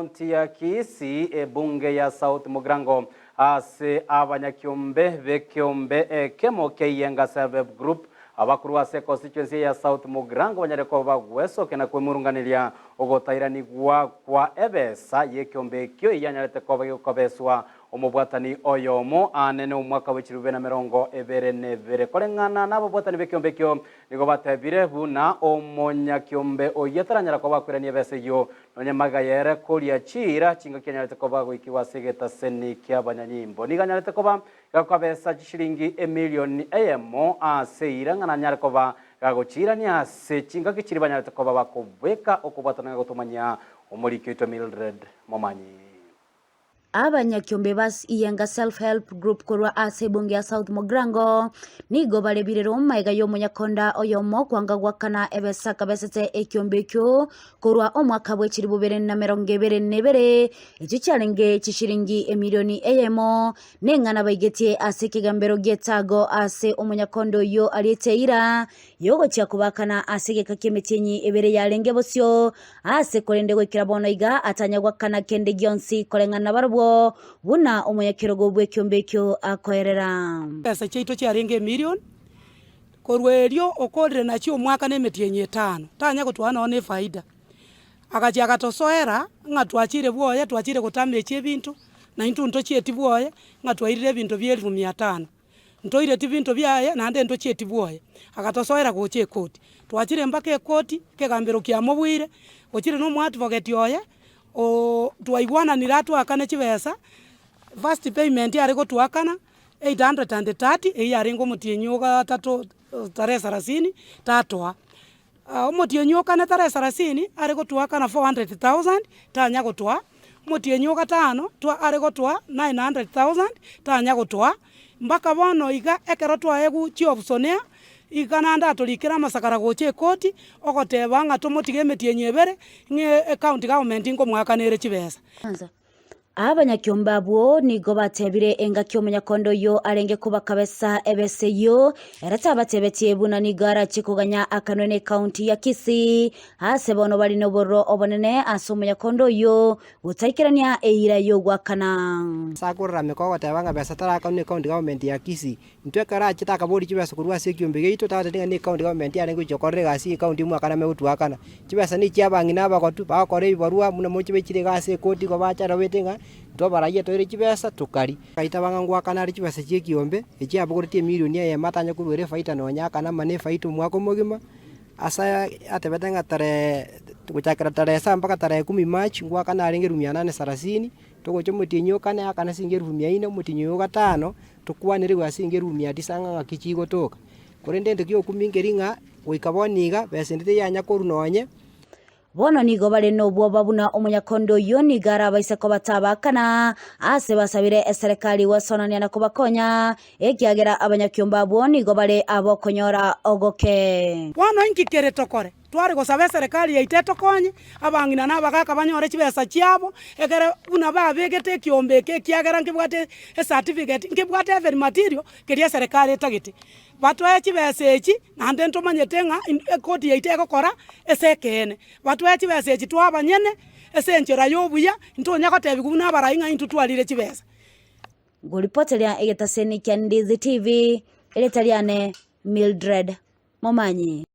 kaunti ya Kisii bunge ya South Mugrango ase abanyakiombe bekiombe kemo keyenga Self Group abakuru ase constituency ya South Mugrango banyareko bagweso kena kwemurunganiria ogotairani kwa ebesa yekiombe kyo yanyarete kobeswa omubwatani oyomo anene umwaka w'ekirube na mirongo ebere nevere kolengana nabo bwatani bekiombe kyo nigo batebire buna omonyakiombe oyetaranyara ko bakwiranie bese yo nonyamagayere kolia chira chinga kenyarete ko bagwikiwa segeta seni kya banyanyimbo niganyarete ko ba yakabesa shilingi emilioni eyemo aseira ngana nyara ko ba gagochira ni ase chinga kichiri banyarete ko bakobweka okubwatana gotumanya omurikito Mildred Momanyi. Abanyakiombe bas iyenga self-help group korwa ase bunge ya South Mugrango nigo barebirero maiga y'omunyakonda oyomo kwanga gwakana ebesa kabesete ekiombe kyo korwa omwaka bw'ekiri bubere na mirongo ebere nebere ekyo kyalenge kishiringi emilioni eyemo nengana baigetie ase kigambero getago ase omunyakondo yo alieteira yogo kyakubakana ase gekakyemetenyi ebere yalenge bosyo ase kolende gwekira bono iga atanya gwakana kende gyonsi kolengana barbo buna omunyakirogo bw'ekiombe kyo akoerera pesa cheito kyarenge million korweryo okorire nakyo omwaka n'emetyenye 5 tanya gutwana one faida akachi akatosoera ngatwachire bwoye twachire gutama ekebintu na into ntochieti bwoye ngatwairire ebintu bya 1500 ntoire tibintu byaye nande ntochieti bwoye akatosoera goche ekoti twachire mpaka ekoti kegambero kya mobwire ochire no mwati vogeti oye o twaigwana niratu akane chibesa first payment yari go tuakana 830 eyari ngo mutienyoga tato tare sarasini tatwa mutienyoga na tare sarasini ari go tuakana 400,000 tanya go twa mutienyoga tano twa ari go twa 900,000 tanya go twa mbaka bono iga ekero twa egu chiopsonea ikananda tolikira masakara goche koti ogoteba nga tomotige metienye ebere nge county government ngo mwaka nere chibesa abanyakiombe abo nigo batebire engaki omunyakondo yo arenge kuba kabesa ebese yo erata batebetie buna nigara chikuganya akanone county ya Kisii ase bono bali no borro obonene ase omunyakondo yo utaikirania eira yo gwakana sakurra meko tabanga besa tara akanone county government ya Kisii ntwekara chitaka bori chibesa kurwa se kiombe geito tata ni county government ya ngo chokorega asi county mwakana meutu akana chibesa ni chiabangi nabagotu bakore ibarua muno mochibechire gase koti ko bachara wetenga tobaraye toire chibesa tukari kaita bangangwa kana ri chibesa chekiombe echi abogortie milioni ya matanya kurwere faita no nyaka na mane faito mwako mogima asa atebetenga tare guchakira tare sa mpaka tare 10 March ngwa kana aringe 830 togocho mutinyo kana akana singe 400 mutinyo gatano tukwanire gwa singe 900 ngakichigo toka korende ndikyo kumingeringa goikaboniga besa ndite yanya korunonye bono nigo bale no bwoba buna omunyakondo yo nigara baise ko batabakana ase basabire serikali wasonania na kubakonya ekiagera abanyakiombe abo nigo bale abokonyora ogoke bono inkikere tokore twari gosabe serikali yaiteto konye abangina nabagaka banyore chibesa chiabo egere buna babegete kiombe kiagera nkibwate certificate nkibwate every material keria serikali etagete batwaye chibesa echi nande ntomanyete nga koti yaite gokora esekene batwaye chibesa echi twabanyene esenchera yobuya ntonya gotebi kubuna barayinga into twalire chibesa golipotelia egetaseni kya Ndizi TV eletaliane Mildred Momanyi.